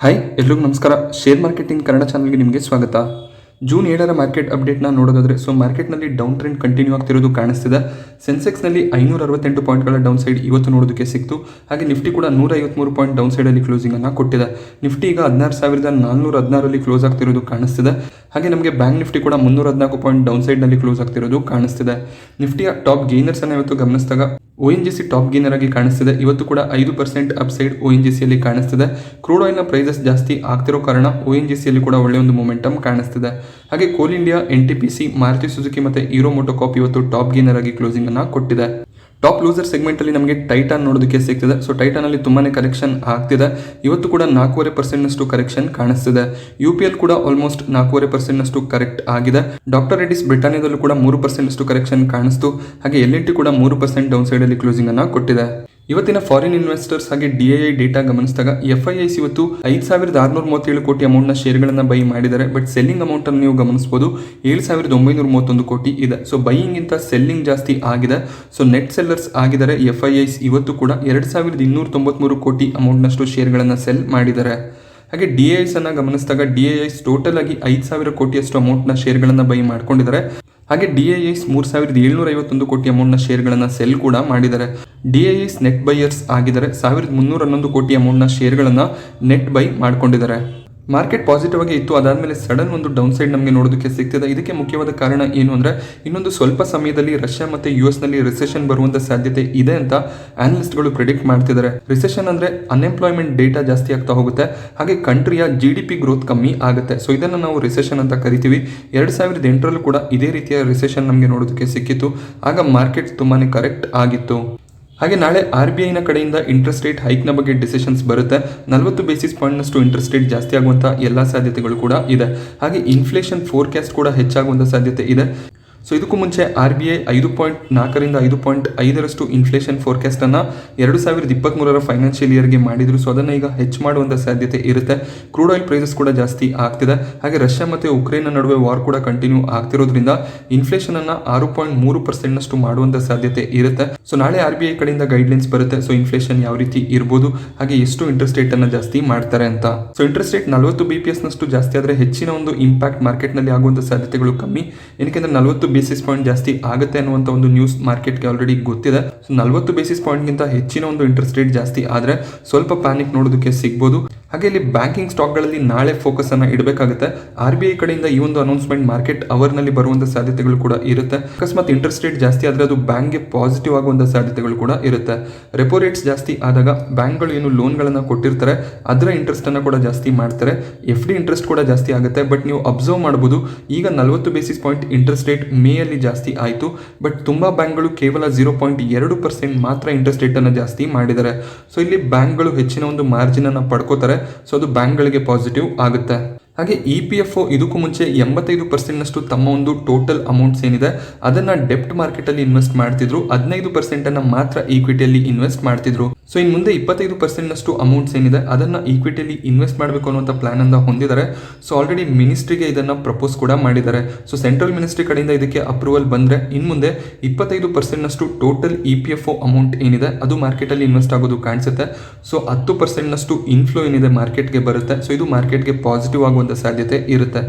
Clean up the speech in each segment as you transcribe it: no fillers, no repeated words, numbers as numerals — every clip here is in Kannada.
ಹಾಯ್ ಎಲ್ರಿಗೂ ನಮಸ್ಕಾರ. ಶೇರ್ ಮಾರ್ಕೆಟಿಂಗ್ ಕನ್ನಡ ಚಾನಲ್ಗೆ ನಿಮಗೆ ಸ್ವಾಗತ. ಜೂನ್ 7ರ ಮಾರ್ಕೆಟ್ ಅಪ್ಡೇಟ್ನ ನೋಡೋದಾದರೆ ಮಾರ್ಕೆಟ್ನಲ್ಲಿ ಡೌನ್ ಟ್ರೆಂಡ್ ಕಂಟಿನ್ಯೂ ಆಗ್ತಿರೋದು ಕಾಣಿಸ್ತಿದೆ. ಸೆನ್ಸೆಕ್ಸ್ನಲ್ಲಿ 568 ಪಾಯಿಂಟ್ಗಳ ಡೌನ್ ಸೈಡ್ ಇವತ್ತು ನೋಡೋದಕ್ಕೆ ಸಿಕ್ತು. ಹಾಗೆ ನಿಫ್ಟಿ ಕೂಡ 153 ಪಾಯಿಂಟ್ ಡೌನ್ ಸೈಡಲ್ಲಿ ಕ್ಲೋಸಿಂಗನ್ನು ಕೊಟ್ಟಿದೆ. ನಿಫ್ಟಿ ಈಗ 16,416ರಲ್ಲಿ ಕ್ಲೋಸ್ ಆಗ್ತಿರೋದು ಕಾಣಿಸ್ತಿದೆ. ಹಾಗೆ ನಮಗೆ ಬ್ಯಾಂಕ್ ನಿಫ್ಟಿ ಕೂಡ 314 ಪಾಯಿಂಟ್ ಡೌನ್ ಸೈಡ್ನಲ್ಲಿ ಕ್ಲೋಸ್ ಆಗ್ತಿರೋದು ಕಾಣಿಸ್ತಿದೆ. ನಿಫ್ಟಿಯ ಟಾಪ್ ಗೇನರ್ಸ್ ಅನ್ನು ಇವತ್ತು ಗಮನಿಸಿದಾಗ ONGC ಟಾಪ್ ಗೇನರ್ ಆಗಿ ಕಾಣಿಸ್ತಿದೆ. ಇವತ್ತು ಕೂಡ 5% ಅಪ್ಸೈಡ್ ONGCಯಲ್ಲಿ ಕಾಣಿಸ್ತಿದೆ. ಕ್ರೂಡ್ ಆಯಿಲ್ನ ಪ್ರೈಸಸ್ ಜಾಸ್ತಿ ಆಗ್ತಿರೋ ಕಾರಣ ONGCಯಲ್ಲಿ ಕೂಡ ಒಳ್ಳೆಯ ಒಂದು ಮೊಮೆಂಟಮ್ ಕಾಣಿಸ್ತಿದೆ. ಹಾಗೆ ಕೋಲ್ ಇಂಡಿಯಾ, NTPC, ಮಾರುತಿ ಸುಜುಕಿ ಮತ್ತು ಹೀರೋ ಮೋಟೋಕಾರ್ಪ್ ಇವತ್ತು ಟಾಪ್ ಗೇನರ್ ಆಗಿ ಕ್ಲೋಸಿಂಗ್ ಅನ್ನು ಕೊಟ್ಟಿದೆ. ಟಾಪ್ ಲೂಸರ್ ಸೆಗ್ಮೆಂಟ್ ಅಲ್ಲಿ ನಮಗೆ ಟೈಟಾನ್ ನೋಡೋದಕ್ಕೆ ಸಿಗ್ತಿದೆ. ಟೈಟಾನ್ ಅಲ್ಲಿ ತುಂಬಾನೇ ಕರೆಕ್ಷನ್ ಆಗ್ತಿದೆ. ಇವತ್ತು ಕೂಡ 4.5% ಕರೆಕ್ಷನ್ ಕಾಣಿಸ್ತಿದೆ. UPL ಕೂಡ ಆಲ್ಮೋಸ್ಟ್ 4.5% ಕರೆಕ್ಟ್ ಆಗಿದೆ. ಡಾಕ್ಟರ್ ರೆಡ್ಡಿಸ್ ಬ್ರಿಟಾನಿಯಾದಲ್ಲೂ ಕೂಡ 3% ಕರೆಕ್ಷನ್ ಕಾಣಿಸ್ತು. ಹಾಗೆ LNT ಕೂಡ 3% ಡೌನ್ ಸೈಡ್ ಅಲ್ಲಿ ಕ್ಲೋಸಿಂಗ್ ಅನ್ನ ಕೊಟ್ಟಿದೆ. ಇವತ್ತಿನ ಫಾರಿನ್ ಇನ್ವೆಸ್ಟರ್ಸ್ ಹಾಗೆ DII ಡೇಟಾ ಗಮನಿಸಿದಾಗ FIIs ಇವತ್ತು 5,637 ಕೋಟಿ ಅಮೌಂಟ್ನ ಶೇರ್ಗಳನ್ನು ಬೈ ಮಾಡಿದ್ದಾರೆ. ಬಟ್ ಸೆಲ್ಲಿಂಗ್ ಅಮೌಂಟ್ ಅನ್ನು ನೀವು ಗಮನಿಸಬಹುದು, 7,931 ಕೋಟಿ ಇದೆ. ಬೈಯಿಂಗ್ ಇಂತ ಸೆಲ್ಲಿಂಗ್ ಜಾಸ್ತಿ ಆಗಿದೆ. ನೆಟ್ ಸೆಲ್ಲರ್ಸ್ ಆಗಿದ್ದಾರೆ FIIs. ಇವತ್ತು ಕೂಡ 2,293 ಕೋಟಿ ಅಮೌಂಟ್ನಷ್ಟು ಶೇರ್ಗಳನ್ನು ಸೆಲ್ ಮಾಡಿದ್ದಾರೆ. ಹಾಗೆ DIIs ಅನ್ನ ಗಮನಿಸಿದಾಗ DIIs ಟೋಟಲ್ ಆಗಿ 5,000 ಕೋಟಿಯಷ್ಟು ಅಮೌಂಟ್ನ ಶೇರ್ಗಳನ್ನು ಬೈ ಮಾಡ್ಕೊಂಡಿದ್ದಾರೆ. ಹಾಗೆ DIIs 3,751 ಕೋಟಿ ಅಮೌಂಟ್ನ ಶೇರ್ಗಳನ್ನು ಸೆಲ್ ಕೂಡ ಮಾಡಿದ್ದಾರೆ. DIIs ನೆಟ್ ಬೈಯರ್ಸ್ ಆಗಿದ್ದಾರೆ. 1,311 ಕೋಟಿ ಅಮೌಂಟ್ನ ಶೇರ್ಗಳನ್ನು ನೆಟ್ ಬೈ ಮಾಡ್ಕೊಂಡಿದ್ದಾರೆ. ಮಾರ್ಕೆಟ್ ಪಾಸಿಟಿವ್ ಆಗಿ ಇತ್ತು. ಅದಾದಮೇಲೆ ಸಡನ್ ಒಂದು ಡೌನ್ ಸೈಡ್ ನಮಗೆ ನೋಡೋದಕ್ಕೆ ಸಿಗ್ತಿದೆ. ಇದಕ್ಕೆ ಮುಖ್ಯವಾದ ಕಾರಣ ಏನು ಅಂದರೆ, ಇನ್ನೊಂದು ಸ್ವಲ್ಪ ಸಮಯದಲ್ಲಿ ರಷ್ಯಾ ಮತ್ತು US ನಲ್ಲಿ ರಿಸೆಷನ್ ಬರುವಂಥ ಸಾಧ್ಯತೆ ಇದೆ ಅಂತ ಆನಲಿಸ್ಟ್ಗಳು ಪ್ರಿಡಿಕ್ಟ್ ಮಾಡ್ತಿದ್ದಾರೆ. ರಿಸೆಷನ್ ಅಂದರೆ ಅನ್ಎಂಪ್ಲಾಯ್ಮೆಂಟ್ ಡೇಟಾ ಜಾಸ್ತಿ ಆಗ್ತಾ ಹೋಗುತ್ತೆ. ಹಾಗೆ ಕಂಟ್ರಿಯ GDP ಗ್ರೋತ್ ಕಮ್ಮಿ ಆಗುತ್ತೆ. ಇದನ್ನು ನಾವು ರಿಸೆಷನ್ ಅಂತ ಕರಿತೀವಿ. 2008ರಲ್ಲೂ ಕೂಡ ಇದೇ ರೀತಿಯ ರಿಸೆಷನ್ ನಮಗೆ ನೋಡೋದಕ್ಕೆ ಸಿಕ್ಕಿತ್ತು. ಆಗ ಮಾರ್ಕೆಟ್ ತುಂಬಾ ಕರೆಕ್ಟ್ ಆಗಿತ್ತು. ಹಾಗೆ ನಾಳೆ RBIನ ಕಡೆಯಿಂದ ಇಂಟ್ರೆಸ್ಟ್ ರೇಟ್ ಹೈಕ್ನ ಬಗ್ಗೆ ಡಿಸಿಷನ್ಸ್ ಬರುತ್ತೆ. 40 ಬೇಸಿಸ್ ಪಾಯಿಂಟ್ನಷ್ಟು ಇಂಟ್ರೆಸ್ಟ್ ರೇಟ್ ಜಾಸ್ತಿ ಆಗುವಂಥ ಎಲ್ಲ ಸಾಧ್ಯತೆಗಳು ಕೂಡ ಇದೆ. ಹಾಗೆ ಇನ್ಫ್ಲೇಷನ್ ಫೋರ್ಕಾಸ್ಟ್ ಕೂಡ ಹೆಚ್ಚಾಗುವಂಥ ಸಾಧ್ಯತೆ ಇದೆ. ಇದಕ್ಕೂ ಮುಂಚೆ RBI 5.4ರಿಂದ 5.5ರಷ್ಟು ಇನ್ಫ್ಲೇಷನ್ ಫೋರ್ಕಾಸ್ಟ್ ಅನ್ನು 2023ರ ಫೈನಾನ್ಷಿಯಲ್ ಇಯರ್ಗೆ ಮಾಡಿದ್ರು. ಅದನ್ನು ಈಗ ಹೆಚ್ಚು ಮಾಡುವಂಥ ಸಾಧ್ಯತೆ ಇರುತ್ತೆ. ಕ್ರೂಡ್ ಆಯಿಲ್ ಪ್ರೈಸಸ್ ಕೂಡ ಜಾಸ್ತಿ ಆಗ್ತಿದೆ. ಹಾಗೆ ರಷ್ಯಾ ಮತ್ತು ಉಕ್ರೇನ್ ನಡುವೆ ವಾರ್ ಕೂಡ ಕಂಟಿನ್ಯೂ ಆಗ್ತಿರೋದ್ರಿಂದ ಇನ್ಫ್ಲೇಷನ್ ಅನ್ನ 6.3%ನಷ್ಟು ಮಾಡುವಂಥ ಸಾಧ್ಯತೆ ಇರುತ್ತೆ. ನಾಳೆ RBI ಕಡೆಯಿಂದ ಗೈಡ್ಲೈನ್ಸ್ ಬರುತ್ತೆ. ಇನ್ಫ್ಲೇಷನ್ ಯಾವ ರೀತಿ ಇರ್ಬೋದು, ಹಾಗೆ ಎಷ್ಟು ಇಂಟ್ರೆಸ್ಟ್ ರೇಟ್ ಅನ್ನ ಜಾಸ್ತಿ ಮಾಡ್ತಾರೆ ಅಂತ. ಇಂಟ್ರೆಸ್ಟ್ ರೇಟ್ 40 BPS ನಷ್ಟು ಜಾಸ್ತಿ ಆದರೆ ಹೆಚ್ಚಿನ ಒಂದು ಇಂಪ್ಯಾಕ್ಟ್ ಮಾರ್ಕೆಟ್ ನಲ್ಲಿ ಆಗುವಂಥ ಸಾಧ್ಯತೆಗಳು ಕಮ್ಮಿ. ಏನಕ್ಕೆ 40 ಬೇಸಿಸ್ ಪಾಯಿಂಟ್ ಜಾಸ್ತಿ ಆಗುತ್ತೆ ಅನ್ನುವಂಥ ಒಂದು ನ್ಯೂಸ್ ಮಾರ್ಕೆಟ್ಗೆ ಆಲ್ರೆಡಿ ಗೊತ್ತಿದೆ. 40 ಬೇಸಿಸ್ ಪಾಯಿಂಟ್ಗಿಂತ ಹೆಚ್ಚಿನ ಒಂದು ಇಂಟ್ರೆಸ್ಟ್ ರೇಟ್ ಜಾಸ್ತಿ ಆದರೆ ಸ್ವಲ್ಪ ಪ್ಯಾನಿಕ್ ನೋಡೋದಕ್ಕೆ ಸಿಗ್ಬೋದು. ಹಾಗೆ ಇಲ್ಲಿ ಬ್ಯಾಂಕಿಂಗ್ ಸ್ಟಾಕ್ಗಳಲ್ಲಿ ನಾಳೆ ಫೋಕಸ್ ಅನ್ನ ಇಡಬೇಕಾಗುತ್ತೆ. RBI ಕಡೆಯಿಂದ ಈ ಒಂದು ಅನೌನ್ಸ್ಮೆಂಟ್ ಮಾರ್ಕೆಟ್ ಅವರ್ನಲ್ಲಿ ಬರುವಂಥ ಸಾಧ್ಯತೆಗಳು ಕೂಡ ಇರುತ್ತೆ. ಅಕಸ್ಮಾತ್ ಇಂಟ್ರೆಸ್ಟ್ ರೇಟ್ ಜಾಸ್ತಿ ಆದರೆ ಅದು ಬ್ಯಾಂಕ್ಗೆ ಪಾಸಿಟಿವ್ ಆಗುವಂಥ ಸಾಧ್ಯತೆಗಳು ಕೂಡ ಇರುತ್ತೆ. ರೆಪೋ ರೇಟ್ಸ್ ಜಾಸ್ತಿ ಆದಾಗ ಬ್ಯಾಂಕ್ಗಳು ಏನು ಲೋನ್ಗಳನ್ನು ಕೊಟ್ಟಿರ್ತಾರೆ ಅದರ ಇಂಟ್ರೆಸ್ಟ್ ಅನ್ನು ಕೂಡ ಜಾಸ್ತಿ ಮಾಡ್ತಾರೆ. FD ಇಂಟ್ರೆಸ್ಟ್ ಕೂಡ ಜಾಸ್ತಿ ಆಗುತ್ತೆ. ಬಟ್ ನೀವು ಅಬ್ಸರ್ವ್ ಮಾಡಬಹುದು, ಈಗ 40 ಬೇಸಿಸ್ ಪಾಯಿಂಟ್ ಇಂಟ್ರೆಸ್ಟ್ ರೇಟ್ ಮೇಯಲ್ಲಿ ಜಾಸ್ತಿ ಆಯಿತು. ಬಟ್ ತುಂಬಾ ಬ್ಯಾಂಕ್ಗಳು ಕೇವಲ 0.2% ಮಾತ್ರ ಇಂಟ್ರೆಸ್ಟ್ ರೇಟ್ ಅನ್ನು ಜಾಸ್ತಿ ಮಾಡಿದ್ದಾರೆ. ಇಲ್ಲಿ ಬ್ಯಾಂಕ್ಗಳು ಹೆಚ್ಚಿನ ಒಂದು ಮಾರ್ಜಿನ್ ಅನ್ನು ಪಡ್ಕೋತಾರೆ. ಅದು ಬ್ಯಾಂಕ್ಗಳಿಗೆ ಪಾಸಿಟಿವ್ ಆಗುತ್ತೆ. ಹಾಗೆ EPFO ಇದಕ್ಕೂ ಮುಂಚೆ 85%ನಷ್ಟು ತಮ್ಮ ಒಂದು ಟೋಟಲ್ ಅಮೌಂಟ್ಸ್ ಏನಿದೆ ಅದನ್ನ ಡೆಪ್ಟ್ ಮಾರ್ಕೆಟ್ ಅಲ್ಲಿ ಇನ್ವೆಸ್ಟ್ ಮಾಡ್ತಿದ್ರು. 15% ಅನ್ನ ಮಾತ್ರ ಈಕ್ವಿಟಿಯಲ್ಲಿ ಇನ್ವೆಸ್ಟ್ ಮಾಡ್ತಿದ್ರು. ಇನ್ನು ಮುಂದೆ 25%ನಷ್ಟು ಅಮೌಂಟ್ಸ್ ಏನಿದೆ ಅದನ್ನ ಈಕ್ವಿಟಿಯಲ್ಲಿ ಇನ್ವೆಸ್ಟ್ ಮಾಡಬೇಕು ಅನ್ನುವಂಥ ಪ್ಲಾನ್ ಅನ್ನ ಹೊಂದಿದ್ದಾರೆ. ಆಲ್ರೆಡಿ ಮಿನಿಸ್ಟ್ರಿಗೆ ಇದನ್ನ ಪ್ರಪೋಸ್ ಕೂಡ ಮಾಡಿದ್ದಾರೆ. ಸೆಂಟ್ರಲ್ ಮಿನಿಸ್ಟ್ರಿ ಕಡೆಯಿಂದ ಇದಕ್ಕೆ ಅಪ್ರೂವಲ್ ಬಂದ್ರೆ ಇನ್ನು ಮುಂದೆ 25%ನಷ್ಟು ಟೋಟಲ್ EPFO ಅಮೌಂಟ್ ಏನಿದೆ ಅದು ಮಾರ್ಕೆಟ್ ಅಲ್ಲಿ ಇನ್ವೆಸ್ಟ್ ಆಗೋದು ಕಾಣಿಸುತ್ತೆ. 10%ನಷ್ಟು ಇನ್ಫ್ಲೋ ಏನಿದೆ ಮಾರ್ಕೆಟ್ಗೆ ಬರುತ್ತೆ. ಇದು ಮಾರ್ಕೆಟ್ಗೆ ಪಾಸಿಟಿವ್ ಆಗುವಂಥ ಸಾಧ್ಯತೆ ಇರುತ್ತೆ.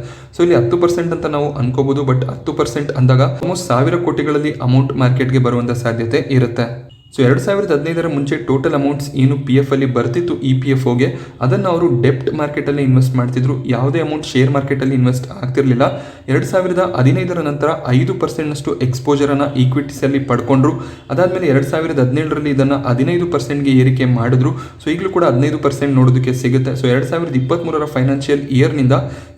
ಇಲ್ಲಿ 10% ಅಂತ ನಾವು ಅನ್ಕೋಬಹುದು. ಬಟ್ 10% ಅಂದಾಗ ಆಲ್ಮೋಸ್ಟ್ 1,000 ಕೋಟಿಗಳಲ್ಲಿ ಅಮೌಂಟ್ ಮಾರ್ಕೆಟ್ಗೆ ಬರುವಂಥ ಸಾಧ್ಯತೆ ಇರುತ್ತೆ. 2015ರ ಮುಂಚೆ ಟೋಟಲ್ ಅಮೌಂಟ್ಸ್ ಏನು PF ಅಲ್ಲಿ ಬರ್ತಿತ್ತು EPFOಗೆ ಅದನ್ನು ಅವರು ಡೆಪ್ಟ್ ಮಾರ್ಕೆಟ್ ಅಲ್ಲಿ ಇನ್ವೆಸ್ಟ್ ಮಾಡ್ತಿದ್ರು. ಯಾವುದೇ ಅಮೌಂಟ್ ಶೇರ್ ಮಾರ್ಕೆಟ್ ಅಲ್ಲಿ ಇನ್ವೆಸ್ಟ್ ಆಗ್ತಿರ್ಲಿಲ್ಲ. 2015ರ ನಂತರ 5%ನಷ್ಟು ಎಕ್ಸ್ಪೋಜರ್ ಅನ್ನ ಈಕ್ವಿಟೀಸ್ ಅಲ್ಲಿ ಪಡ್ಕೊಂಡ್ರು. ಅದಾದ್ಮೇಲೆ 2017ರಲ್ಲಿ ಇದನ್ನ 15%ಗೆ ಏರಿಕೆ ಮಾಡಿದ್ರು. ಈಗಲೂ ಕೂಡ 15% ನೋಡೋದಕ್ಕೆ ಸಿಗುತ್ತೆ. 2023ರ ಫೈನಾನ್ಷಿಯಲ್ ಇಯರ್ ನಿಂದ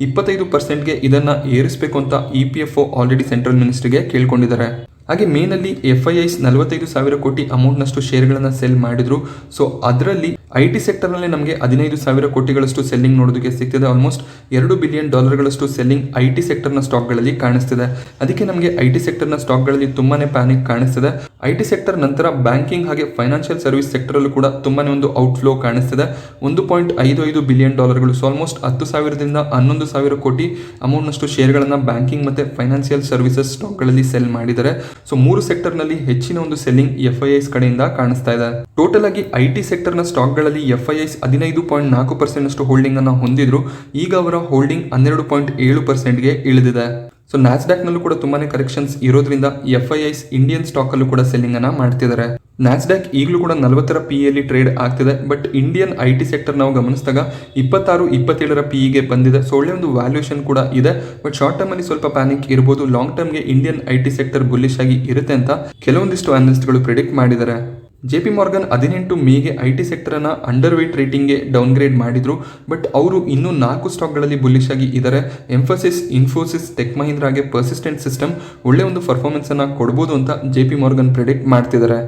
25%ಗೆ ಇದನ್ನ ಏರಿಸಬೇಕು ಅಂತ EPFO ಆಲ್ರೆಡಿ ಸೆಂಟ್ರಲ್ ಮಿನಿಸ್ಟ್ರಿಗೆ ಕೇಳ್ಕೊಂಡಿದ್ದಾರೆ. ಹಾಗೆ ಮೇನಲ್ಲಿ FIIs 45,000 ಕೋಟಿ ಅಮೌಂಟ್ನಷ್ಟು ಶೇರ್ಗಳನ್ನು ಸೆಲ್ ಮಾಡಿದ್ರು. ಅದರಲ್ಲಿ IT ಸೆಕ್ಟರ್ನಲ್ಲಿ ನಮಗೆ 15,000 ಕೋಟಿಗಳಷ್ಟು ಸೆಲ್ಲಿಂಗ್ ನೋಡೋದಕ್ಕೆ ಸಿಗ್ತಿದೆ. ಆಲ್ಮೋಸ್ಟ್ $2 ಬಿಲಿಯನ್ ಸೆಲ್ಲಿಂಗ್ IT ಸೆಕ್ಟರ್ನ ಸ್ಟಾಕ್ಗಳಲ್ಲಿ ಕಾಣಿಸ್ತಿದೆ. ಅದಕ್ಕೆ ನಮಗೆ IT ಸೆಕ್ಟರ್ನ ಸ್ಟಾಕ್ಗಳಲ್ಲಿ ತುಂಬಾನೇ ಪ್ಯಾನಿಕ್ ಕಾಣಿಸ್ತಿದೆ. IT ಸೆಕ್ಟರ್ ನಂತರ ಬ್ಯಾಂಕಿಂಗ್ ಹಾಗೆ ಫೈನಾನ್ಷಿಯಲ್ ಸರ್ವಿಸ್ ಸೆಕ್ಟರಲ್ಲೂ ಕೂಡ ತುಂಬಾನೇ ಒಂದು ಔಟ್ಫ್ಲೋ ಕಾಣಿಸ್ತಿದೆ. $1.55 ಬಿಲಿಯನ್. ಆಲ್ಮೋಸ್ಟ್ 10,000ದಿಂದ 11,000 ಕೋಟಿ ಅಮೌಂಟ್ನಷ್ಟು ಶೇರ್ಗಳನ್ನು ಬ್ಯಾಂಕಿಂಗ್ ಮತ್ತೆ ಫೈನಾನ್ಷಿಯಲ್ ಸರ್ವಿಸಸ್ ಸ್ಟಾಕ್ಗಳಲ್ಲಿ ಸೆಲ್ ಮಾಡಿದ್ದಾರೆ. 3 ಸೆಕ್ಟರ್ನಲ್ಲಿ ಹೆಚ್ಚಿನ ಒಂದು ಸೆಲ್ಲಿಂಗ್ FIIs ಕಡೆಯಿಂದ ಕಾಣಿಸ್ತಾ ಇದೆ. ಟೋಟಲ್ ಆಗಿ IT ಸೆಕ್ಟರ್ನ ಸ್ಟಾಕ್ ಸ್ಟಾಕ್ಗಳಲ್ಲಿ FIIs 15.4% ಹೋಲ್ಡಿಂಗ್ ಅನ್ನು ಹೊಂದಿದ್ರು. ಈಗ ಅವರ ಹೋಲ್ಡಿಂಗ್ 12.7%ಗೆ ಇಳಿದಿದೆ. ಸೊ ನ್ಯಾಸ್ಡ್ಯಾಕ್ನಲ್ಲೂ ಕೂಡ ತುಂಬಾನೇ ಕರೆಕ್ಷನ್ಸ್ ಇರೋದ್ರಿಂದ FIIs ಇಂಡಿಯನ್ ಸ್ಟಾಕ್ ಅಲ್ಲೂ ಕೂಡ ಸೆಲ್ಲಿಂಗ್ ಅನ್ನ ಮಾಡ್ತಿದ್ದಾರೆ. ನ್ಯಾಸ್ಡ್ಯಾಕ್ ಈಗಲೂ ಕೂಡ 40ರ PE ಟ್ರೇಡ್ ಆಗ್ತಿದೆ. ಬಟ್ ಇಂಡಿಯನ್ IT ಸೆಕ್ಟರ್ ನಾವು ಗಮನಿಸಿದಾಗ 26-27ರ PEಗೆ ಬಂದಿದೆ. ಸೊ ಒಳ್ಳೆ ಒಂದು ವ್ಯಾಲ್ಯೂಯೇಷನ್ ಕೂಡ ಇದೆ. ಬಟ್ ಶಾರ್ಟ್ ಟರ್ಮ್ ಅಲ್ಲಿ ಸ್ವಲ್ಪ ಪ್ಯಾನಿಕ್ ಇರಬಹುದು. ಲಾಂಗ್ ಟರ್ಮ್ಗೆ ಇಂಡಿಯನ್ IT ಸೆಕ್ಟರ್ ಬುಲ್ಲಿಶ್ ಆಗಿ ಇರುತ್ತೆ ಅಂತ ಕೆಲವೊಂದಿಷ್ಟು ಅನಲಿಸ್ಟ್ಗಳು ಪ್ರಿಡಿಕ್ಟ್ ಮಾಡಿದ್ದಾರೆ. JP Morgan 18 ಮೇಗೆ IT ಸೆಕ್ಟರ್ ಅನ್ನ ಅಂಡರ್ ವೇಟ್ ರೇಟಿಂಗ್ಗೆ ಡೌನ್ಗ್ರೇಡ್ ಮಾಡಿದ್ರು. ಬಟ್ ಅವರು ಇನ್ನೂ 4 ಸ್ಟಾಕ್ಗಳಲ್ಲಿ ಬುಲ್ಲಿಶ್ ಆಗಿ ಇದ್ದಾರೆ. ಎಂಫಸಿಸ್, ಇನ್ಫೋಸಿಸ್, ಟೆಕ್ ಮಹೀಂದ್ರಾಗೆ ಪರ್ಸಿಸ್ಟೆಂಟ್ ಸಿಸ್ಟಮ್ ಒಳ್ಳೆ ಒಂದು ಪರ್ಫಾರ್ಮೆನ್ಸ್ ಅನ್ನ ಕೊಡಬಹುದು ಅಂತ JP Morgan ಪ್ರಿಡಿಕ್ಟ್ ಮಾಡ್ತಿದ್ದಾರೆ.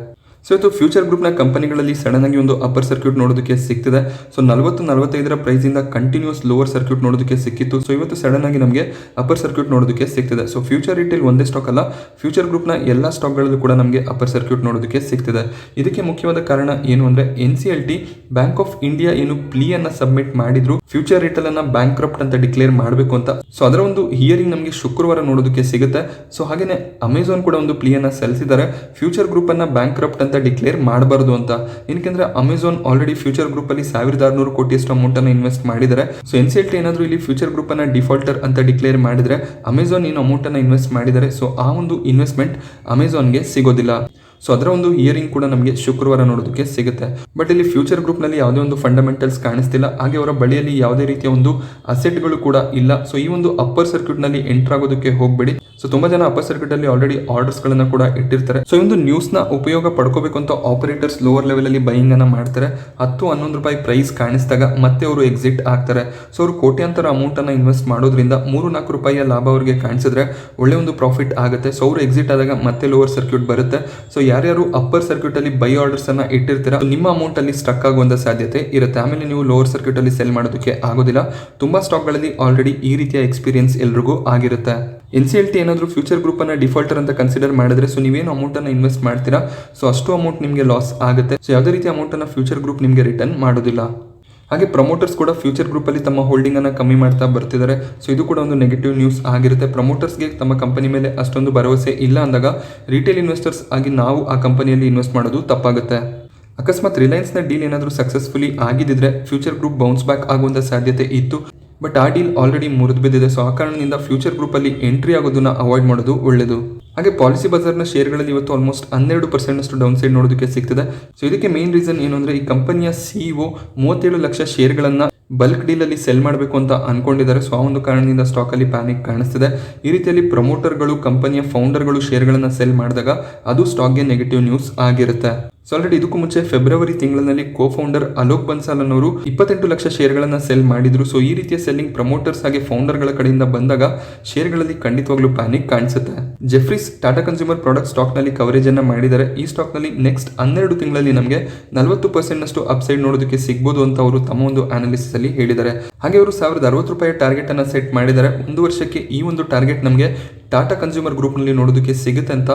ಸೊ ಇವತ್ತು ಫ್ಯೂಚರ್ ಗ್ರೂಪ್ನ ಕಂಪನಿಗಳಲ್ಲಿ ಸಡನ್ ಆಗಿ ಒಂದು ಅಪ್ಪರ್ ಸರ್ಕ್ಯೂಟ್ ನೋಡೋದಕ್ಕೆ ಸಿಗ್ತಿದೆ. ಸೊ 40-45ರ ಪ್ರೈಸಿಂದ ಕಂಟಿನ್ಯೂಸ್ ಲೋವರ್ ಸರ್ಕ್ಯೂಟ್ ನೋಡೋದಕ್ಕೆ ಸಿಕ್ಕಿತ್ತು. ಸೊ ಇವತ್ತು ಸಡನ್ ಆಗಿ ನಮಗೆ ಅಪ್ಪರ್ ಸರ್ಕ್ಯೂಟ್ ನೋಡೋದಕ್ಕೆ ಸಿಗ್ತಿದೆ. ಸೊ ಫ್ಯೂಚರ್ ರಿಟೇಲ್ ಒಂದೇ ಸ್ಟಾಕ್ ಅಲ್ಲ, ಫ್ಯೂಚರ್ ಗ್ರೂಪ್ನ ಎಲ್ಲ ಸ್ಟಾಕ್ಗಳಲ್ಲೂ ಕೂಡ ನಮಗೆ ಅಪ್ಪರ್ ಸರ್ಕ್ಯೂಟ್ ನೋಡೋದಕ್ಕೆ ಸಿಗ್ತಿದೆ. ಇದಕ್ಕೆ ಮುಖ್ಯವಾದ ಕಾರಣ ಏನು ಅಂದರೆ NCLT ಬ್ಯಾಂಕ್ ಆಫ್ ಇಂಡಿಯಾ ಏನು ಪ್ಲೀ ಅನ್ನ ಸಬ್ಮಿಟ್ ಮಾಡಿದ್ರು ಫ್ಯೂಚರ್ ರಿಟೇಲ್ ಅನ್ನ ಬ್ಯಾಂಕ್ರಪ್ಟ್ ಅಂತ ಡಿಕ್ಲೇರ್ ಮಾಡಬೇಕು ಅಂತ. ಸೊ ಅದರ ಒಂದು ಹಿಯರಿಂಗ್ ನಮಗೆ ಶುಕ್ರವಾರ ನೋಡೋದಕ್ಕೆ ಸಿಗುತ್ತೆ. ಸೊ ಹಾಗೇನೆ ಅಮೆಝಾನ್ ಕೂಡ ಒಂದು ಪ್ಲೀ ಅನ್ನ ಸಲ್ಲಿಸಿದ್ದಾರೆ, ಫ್ಯೂಚರ್ ಗ್ರೂಪ್ ಅನ್ನ ಬ್ಯಾಂಕ್ರಪ್ಟ್ ಅಂತ ಡಿಕ್ಲೇರ್ ಮಾಡಬಾರದು ಅಂತ. ಏನಕ್ಕೆ ಅಮೆಝಾನ್ ಆಲ್ರೆಡಿ ಫ್ಯೂಚರ್ ಗ್ರೂಪ್ ಅಲ್ಲಿ 1600 ಕೋಟಿಯಷ್ಟು ಅಮೌಂಟ್ ಅನ್ನು ಇನ್ವೆಸ್ಟ್ ಮಾಡಿದ್ದಾರೆ. ಸೊ NCLT ಏನಾದರೂ ಇಲ್ಲಿ ಫ್ಯೂಚರ್ ಗ್ರೂಪ್ ಅನ್ನ ಡಿಫಾಲ್ಟರ್ ಅಂತ ಡಿಕ್ಲೇರ್ ಮಾಡಿದ್ರೆ ಅಮೆಝಾನ್ ಏನು ಅಮೌಂಟ್ ಅನ್ನ ಇನ್ವೆಸ್ಟ್ ಮಾಡಿದ್ದಾರೆ, ಸೊ ಆ ಒಂದು ಇನ್ವೆಸ್ಟ್ಮೆಂಟ್ ಅಮೆಝಾನ್ಗೆ ಸಿಗೋದಿಲ್ಲ. ಸೊ ಅದರ ಒಂದು ಹಿಯರಿಂಗ್ ಕೂಡ ನಮಗೆ ಶುಕ್ರವಾರ ನೋಡೋದಕ್ಕೆ ಸಿಗುತ್ತೆ. ಬಟ್ ಇಲ್ಲಿ ಫ್ಯೂಚರ್ ಗ್ರೂಪ್ನಲ್ಲಿ ಯಾವುದೇ ಒಂದು ಫಂಡಮೆಂಟಲ್ಸ್ ಕಾಣಿಸ್ತಿಲ್ಲ, ಹಾಗೆ ಅವರ ಬಳಿಯಲ್ಲಿ ಯಾವುದೇ ರೀತಿಯ ಒಂದು ಅಸೆಟ್ಗಳು ಕೂಡ ಇಲ್ಲ. ಸೊ ಈ ಒಂದು ಅಪ್ಪರ್ ಸರ್ಕ್ಯೂಟ್ನಲ್ಲಿ ಎಂಟರ್ ಆಗೋದಕ್ಕೆ ಹೋಗಬೇಡಿ. ಸೊ ತುಂಬಾ ಜನ ಅಪ್ಪರ್ ಸರ್ಕ್ಯೂಟ್ ಅಲ್ಲಿ ಆಲ್ರೆಡಿ ಆರ್ಡರ್ಸ್ಗಳನ್ನು ಕೂಡ ಇಟ್ಟಿರ್ತಾರೆ. ಸೊ ಈ ಒಂದು ನ್ಯೂಸ್ನ ಉಪಯೋಗ ಪಡ್ಕೋಬೇಕು ಅಂತ ಆಪರೇಟರ್ಸ್ ಲೋವರ್ ಲೆವೆಲ್ ಅಲ್ಲಿ ಬೈಯಿಂಗ್ ಅನ್ನ ಮಾಡ್ತಾರೆ. 10-11 ರೂಪಾಯಿ ಪ್ರೈಸ್ ಕಾಣಿಸಿದಾಗ ಮತ್ತೆ ಅವರು ಎಕ್ಸಿಟ್ ಆಗ್ತಾರೆ. ಸೊ ಅವರು ಕೋಟ್ಯಾಂತರ ಅಮೌಂಟ್ ಅನ್ನ ಇನ್ವೆಸ್ಟ್ ಮಾಡೋದ್ರಿಂದ 3-4 ರೂಪಾಯಿಯ ಲಾಭ ಅವರಿಗೆ ಕಾಣಿಸಿದ್ರೆ ಒಳ್ಳೆ ಒಂದು ಪ್ರಾಫಿಟ್ ಆಗುತ್ತೆ. ಸೊ ಅವರು ಎಕ್ಸಿಟ್ ಆದಾಗ ಮತ್ತೆ ಲೋವರ್ ಸರ್ಕ್ಯೂಟ್ ಬರುತ್ತೆ. ಸೊ ಯಾರ್ಯಾರು ಅಪ್ಪರ್ ಸರ್ಕ್ಯೂಟ್ ಅಲ್ಲಿ ಬೈ ಆರ್ಡರ್ಸ್ ಅನ್ನ ಇಟ್ಟಿರ್ತೀರಾ ನಿಮ್ಮ ಅಮೌಂಟ್ ಅಲ್ಲಿ ಸ್ಟಕ್ ಆಗುವಂತ ಸಾಧ್ಯತೆ ಇರುತ್ತೆ. ಆಮೇಲೆ ನೀವು ಲೋವರ್ ಸರ್ಕ್ಯೂಟ್ ಅಲ್ಲಿ ಸೆಲ್ ಮಾಡೋದಕ್ಕೆ ಆಗೋದಿಲ್ಲ. ತುಂಬಾ ಸ್ಟಾಕ್ ಗಳಲ್ಲಿ ಆಲ್ರೆಡಿ ಈ ರೀತಿಯ ಎಕ್ಸ್ಪೀರಿಯನ್ಸ್ ಎಲ್ರಿಗೂ ಆಗಿರುತ್ತೆ. NCLT ಏನಾದರೂ ಫ್ಯೂಚರ್ ಗ್ರೂಪ್ ಅನ್ನ ಡಿಫಾಲ್ಟರ್ ಅಂತ ಕನ್ಸಿಡರ್ ಮಾಡಿದ್ರೆ ಸೊ ನೀವೇನು ಅಮೌಂಟ್ ಅನ್ನ ಇನ್ವೆಸ್ಟ್ ಮಾಡ್ತೀರಾ ಸೊ ಅಷ್ಟು ಅಮೌಂಟ್ ನಿಮಗೆ ಲಾಸ್ ಆಗುತ್ತೆ. ಸೊ ಯಾವುದೇ ರೀತಿಯ ಅಮೌಂಟ್ ಅನ್ನ ಫ್ಯೂಚರ್ ಗ್ರೂಪ್ ನಿಮಗೆ ರಿಟರ್ನ್ ಮಾಡೋದಿಲ್ಲ. ಹಾಗೆ ಪ್ರಮೋಟರ್ಸ್ ಕೂಡ ಫ್ಯೂಚರ್ ಗ್ರೂಪ್ ಅಲ್ಲಿ ತಮ್ಮ ಹೋಲ್ಡಿಂಗ್ ಅನ್ನ ಕಮ್ಮಿ ಮಾಡ್ತಾ ಬರ್ತಿದ್ದಾರೆ. ಸೊ ಇದು ಕೂಡ ಒಂದು ನೆಗೆಟಿವ್ ನ್ಯೂಸ್ ಆಗಿರುತ್ತೆ. ಪ್ರಮೋಟರ್ಸ್ಗೆ ತಮ್ಮ ಕಂಪನಿ ಮೇಲೆ ಅಷ್ಟೊಂದು ಭರವಸೆ ಇಲ್ಲ ಅಂದಾಗ ರಿಟೇಲ್ ಇನ್ವೆಸ್ಟರ್ಸ್ ಆಗಿ ನಾವು ಆ ಕಂಪನಿಯಲ್ಲಿ ಇನ್ವೆಸ್ಟ್ ಮಾಡೋದು ತಪ್ಪಾಗುತ್ತೆ. ಅಕಸ್ಮಾತ್ ರಿಲಯನ್ಸ್ನ ಡೀಲ್ ಏನಾದರೂ ಸಕ್ಸಸ್ಫುಲಿ ಆಗಿದ್ದಿದ್ರೆ ಫ್ಯೂಚರ್ ಗ್ರೂಪ್ ಬೌನ್ಸ್ ಬ್ಯಾಕ್ ಆಗುವಂತ ಸಾಧ್ಯತೆ ಇತ್ತು. ಬಟ್ ಆ ಡೀಲ್ ಆಲ್ರೆಡಿ ಮುರಿದು ಬಿದ್ದಿದೆ. ಸೊ ಆ ಕಾರಣದಿಂದ ಫ್ಯೂಚರ್ ಗ್ರೂಪ್ ಅಲ್ಲಿ ಎಂಟ್ರಿ ಆಗೋದನ್ನ ಅವಾಯ್ಡ್ ಮಾಡೋದು ಒಳ್ಳೆಯದು. ಹಾಗೆ ಪಾಲಿಸಿ ಬಜಾರ್ನ ಶೇರ್ಗಳಲ್ಲಿ ಇವತ್ತು ಆಲ್ಮೋಸ್ಟ್ 12% ಡೌನ್ ಸೈಡ್ ನೋಡೋದಕ್ಕೆ ಸಿಗ್ತಿದೆ. ಸೊ ಇದಕ್ಕೆ ಮೇನ್ ರೀಸನ್ ಏನು ಅಂದರೆ ಈ ಕಂಪನಿಯ CEO 37 ಲಕ್ಷ ಶೇರ್ಗಳನ್ನ ಬಲ್ಕ್ ಡೀಲ್ ಅಲ್ಲಿ ಸೆಲ್ ಮಾಡಬೇಕು ಅಂತ ಅನ್ಕೊಂಡಿದ್ದಾರೆ. ಸೊ ಆ ಒಂದು ಕಾರಣದಿಂದ ಸ್ಟಾಕ್ ಅಲ್ಲಿ ಪ್ಯಾನಿಕ್ ಕಾಣಿಸ್ತಿದೆ. ಈ ರೀತಿಯಲ್ಲಿ ಪ್ರಮೋಟರ್ಗಳು ಕಂಪನಿಯ ಫೌಂಡರ್ಗಳು ಶೇರ್ಗಳನ್ನ ಸೆಲ್ ಮಾಡಿದಾಗ ಅದು ಸ್ಟಾಕ್ಗೆ ನೆಗೆಟಿವ್ ನ್ಯೂಸ್ ಆಗಿರುತ್ತೆ. ಸೊ ಆಲ್ರೆಡಿ ಇದಕ್ಕೂ ಮುಂಚೆ ಫೆಬ್ರವರಿ ತಿಂಗಳಲ್ಲಿ ಕೋ ಫೌಂಡರ್ ಅಲೋಕ್ ಬನ್ಸಾಲ್ ಅನ್ನೋರು 28 ಲಕ್ಷ ಶೇರ್ಗಳನ್ನ ಸೆಲ್ ಮಾಡಿದ್ರು. ಸೊ ಈ ರೀತಿಯ ಸೆಲ್ಲಿಂಗ್ ಪ್ರಮೋಟರ್ಸ್ ಹಾಗೆ ಫೌಂಡರ್ಗಳ ಕಡೆಯಿಂದ ಬಂದಾಗ ಶೇರ್ಗಳಲ್ಲಿ ಖಂಡಿತವಾಗ್ಲೂ ಪ್ಯಾನಿಕ್ ಕಾಣಿಸುತ್ತೆ. Jefferies Tata consumer product stock ನಲ್ಲಿ ಕವರೇಜ್ ಅನ್ನ ಮಾಡಿದ್ದಾರೆ. ಈ ಸ್ಟಾಕ್ ನಲ್ಲಿ ನೆಕ್ಸ್ಟ್ 12 ತಿಂಗಳಲ್ಲಿ ನಮಗೆ 40% ಅಪ್ಸೈಡ್ ನೋಡೋದಕ್ಕೆ ಸಿಗಬಹುದು ಅಂತ ಅವರು ತಮ್ಮ ಒಂದು ಅನಾಲಿಸಿಸ್ ಅಲ್ಲಿ ಹೇಳಿದ್ದಾರೆ. ಹಾಗೆ ಅವರು 1060 ರೂಪಾಯಿ ಟಾರ್ಗೆಟ್ ಅನ್ನ ಸೆಟ್ ಮಾಡಿದ್ದಾರೆ. ಒಂದು ವರ್ಷಕ್ಕೆ ಈ ಒಂದು ಟಾರ್ಗೆಟ್ ನಮಗೆ ಟಾಟಾ ಕನ್ಸ್ಯೂಮರ್ ಗ್ರೂಪ್ ನಲ್ಲಿ ನೋಡೋದಕ್ಕೆ ಸಿಗುತ್ತೆ ಅಂತ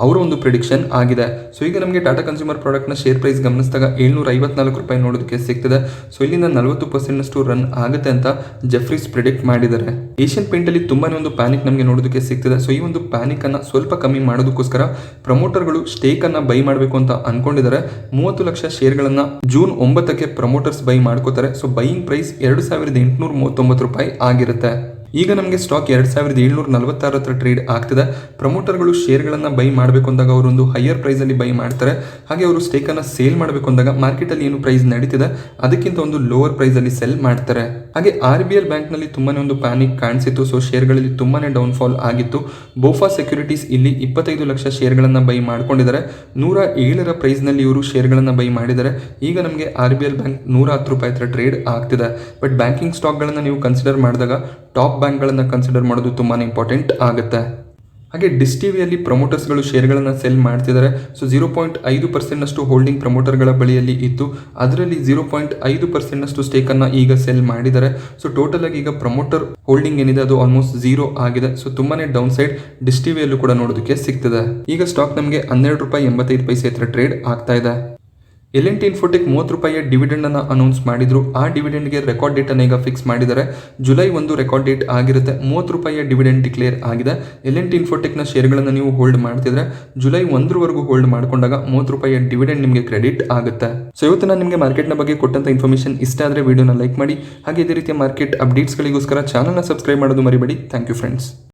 ಅವರ ಒಂದು ಪ್ರಿಡಿಕ್ಷನ್ ಆಗಿದೆ. ಸೊ ಈಗ ನಮಗೆ ಟಾಟಾ ಕನ್ಸ್ಯೂಮರ್ ಪ್ರಾಡಕ್ಟ್ ನ ಶೇರ್ ಪ್ರೈಸ್ ಗಮನಿಸಿದಾಗ 754 ರೂಪಾಯಿ ನೋಡೋದಕ್ಕೆ ಸಿಗ್ತದೆ. ಸೊ ಇಲ್ಲಿಂದ 40% ರನ್ ಆಗುತ್ತೆ ಅಂತ ಜೆಫ್ರೀಸ್ ಪ್ರಿಡಿಕ್ಟ್ ಮಾಡಿದ್ದಾರೆ. ಏಷ್ಯನ್ ಪೇಂಟ್ ಅಲ್ಲಿ ತುಂಬಾನೇ ಒಂದು ಪ್ಯಾನಿಕ್ ನಮಗೆ ನೋಡೋದಕ್ಕೆ ಸಿಗ್ತದೆ. ಸೊ ಈ ಒಂದು ಪ್ಯಾನಿಕ್ ಅನ್ನ ಸ್ವಲ್ಪ ಕಮ್ಮಿ ಮಾಡೋದಕ್ಕೋಸ್ಕರ ಪ್ರಮೋಟರ್ಗಳು ಸ್ಟೇಕ್ ಅನ್ನ ಬೈ ಮಾಡಬೇಕು ಅಂತ ಅನ್ಕೊಂಡಿದ್ದಾರೆ. 30 ಲಕ್ಷ ಶೇರ್ಗಳನ್ನ ಜೂನ್ 9ಕ್ಕೆ ಪ್ರಮೋಟರ್ಸ್ ಬೈ ಮಾಡ್ಕೋತಾರೆ. ಸೊ ಬೈಯಿಂಗ್ ಪ್ರೈಸ್ 2839 ರೂಪಾಯಿ ಆಗಿರುತ್ತೆ. ಈಗ ನಮಗೆ ಸ್ಟಾಕ್ 2746 ಹತ್ರ ಟ್ರೇಡ್ ಆಗ್ತಿದೆ. ಪ್ರಮೋಟರ್ಗಳು ಶೇರ್ಗಳನ್ನ ಬೈ ಮಾಡಬೇಕು ಅಂದಾಗ ಅವರು ಒಂದು ಹೈಯರ್ ಪ್ರೈಸ್ ಅಲ್ಲಿ ಬೈ ಮಾಡ್ತಾರೆ. ಹಾಗೆ ಅವರು ಸ್ಟೇಕ್ ಅನ್ನ ಸೇಲ್ ಮಾಡಬೇಕು ಅಂದಾಗ ಮಾರ್ಕೆಟ್ ಅಲ್ಲಿ ಏನು ಪ್ರೈಸ್ ನಡೀತಿದೆ ಅದಕ್ಕಿಂತ ಒಂದು ಲೋವರ್ ಪ್ರೈಸ್ ಅಲ್ಲಿ ಸೆಲ್ ಮಾಡ್ತಾರೆ. ಹಾಗೆ RBL ಬ್ಯಾಂಕ್ ನಲ್ಲಿ ತುಂಬಾನೇ ಒಂದು ಪ್ಯಾನಿಕ್ ಕಾಣಿಸಿತ್ತು. ಸೊ ಶೇರ್ಗಳಲ್ಲಿ ತುಂಬಾನೇ ಡೌನ್ ಫಾಲ್ ಆಗಿತ್ತು. ಬೋಫಾ ಸೆಕ್ಯೂರಿಟೀಸ್ ಇಲ್ಲಿ 25 ಲಕ್ಷ ಶೇರ್ಗಳನ್ನ ಬೈ ಮಾಡ್ಕೊಂಡಿದ್ದಾರೆ. 107ರ ಪ್ರೈಸ್ ನಲ್ಲಿ ಇವರು ಶೇರ್ಗಳನ್ನ ಬೈ ಮಾಡಿದ್ದಾರೆ. ಈಗ ನಮಗೆ RBL ಬ್ಯಾಂಕ್ 110 ರೂಪಾಯಿ ಹತ್ರ ಟ್ರೇಡ್ ಆಗ್ತಿದೆ. ಬಟ್ ಬ್ಯಾಂಕಿಂಗ್ ಸ್ಟಾಕ್ ಗಳನ್ನ ನೀವು ಕನ್ಸಿಡರ್ ಮಾಡಿದಾಗ ಟಾಪ್ ಬ್ಯಾಂಕ್ಗಳನ್ನು ಕನ್ಸಿಡರ್ ಮಾಡೋದು ತುಂಬಾ ಇಂಪಾರ್ಟೆಂಟ್ ಆಗುತ್ತೆ. ಹಾಗೆ ಡಿಸ್ ಟಿವಿಯಲ್ಲಿ ಪ್ರಮೋಟರ್ಸ್ಗಳು ಶೇರ್ಗಳನ್ನು ಸೆಲ್ ಮಾಡ್ತಿದ್ದಾರೆ. ಸೊ 0.5% ಹೋಲ್ಡಿಂಗ್ ಪ್ರಮೋಟರ್ಗಳ ಬಳಿಯಲ್ಲಿ ಇತ್ತು. ಅದರಲ್ಲಿ 0.5% ಸ್ಟೇಕನ್ನು ಈಗ ಸೆಲ್ ಮಾಡಿದ್ದಾರೆ. ಸೊ ಟೋಟಲ್ ಆಗಿ ಈಗ ಪ್ರಮೋಟರ್ ಹೋಲ್ಡಿಂಗ್ ಏನಿದೆ ಅದು ಆಲ್ಮೋಸ್ಟ್ 0 ಆಗಿದೆ. ಸೊ ತುಂಬಾನೇ ಡೌನ್ ಸೈಡ್ ಡಿಸ್ ಟಿವಿಯಲ್ಲೂ ಕೂಡ ನೋಡೋದಕ್ಕೆ ಸಿಗ್ತದೆ. ಈಗ ಸ್ಟಾಕ್ ನಮಗೆ 12 ರೂಪಾಯಿ 85 ಪೈಸೆ ಹತ್ರ ಟ್ರೇಡ್ ಆಗ್ತಾ ಇದೆ. L&T ಇನ್ಫೋಟೆಕ್ 30 ರೂಪಾಯಿಯ ಡಿವಿಡೆಂಡ್ ಅನ್ನು ಅನೌನ್ಸ್ ಮಾಡಿದ್ರು. ಆ ಡಿವಿಡೆಂಡ್ಗೆ ರೆಕಾರ್ಡ್ ಡೇಟ್ ಅನ್ನು ಈಗ ಫಿಕ್ಸ್ ಮಾಡಿದ್ದಾರೆ. ಜುಲೈ 1 ರೆಕಾರ್ಡ್ ಡೇಟ್ ಆಗಿರುತ್ತೆ. 30 ರೂಪಾಯಿಯ ಡಿವಿಡೆಂಡ್ ಡಿಕ್ಲೇರ್ ಆಗಿದೆ. L&T ಇನ್ಫೋಟೆಕ್ನ ಶೇರ್ಗಳನ್ನು ನೀವು ಹೋಲ್ಡ್ ಮಾಡ್ತಿದ್ರೆ ಜುಲೈ 1 ವರೆಗೂ ಹೋಲ್ಡ್ ಮಾಡ್ಕೊಂಡಾಗ 30 ರೂಪಾಯಿಯ ಡಿವಿಡೆಂಡ್ ನಿಮಗೆ ಕ್ರೆಡಿಟ್ ಆಗುತ್ತೆ. ಸೊ ಇವತ್ತು ನಾನು ನಿಮಗೆ ಮಾರ್ಕೆಟ್ನ ಬಗ್ಗೆ ಕೊಟ್ಟಂತ ಇನ್ಫಾರ್ಮೇಷನ್ ಇಷ್ಟ ಆದರೆ ವಿಡಿಯೋನ ಲೈಕ್ ಮಾಡಿ. ಹಾಗೆ ಇದೇ ರೀತಿಯ ಮಾರ್ಕೆಟ್ ಅಪ್ಡೇಟ್ಸ್ಗಳಿಗೋಸ್ಕರ ಚಾನಲ್ನ ಸಬ್ಸ್ಕ್ರೈಬ್ ಮಾಡೋದು ಮರಿಬೇಡಿ. Thank you friends.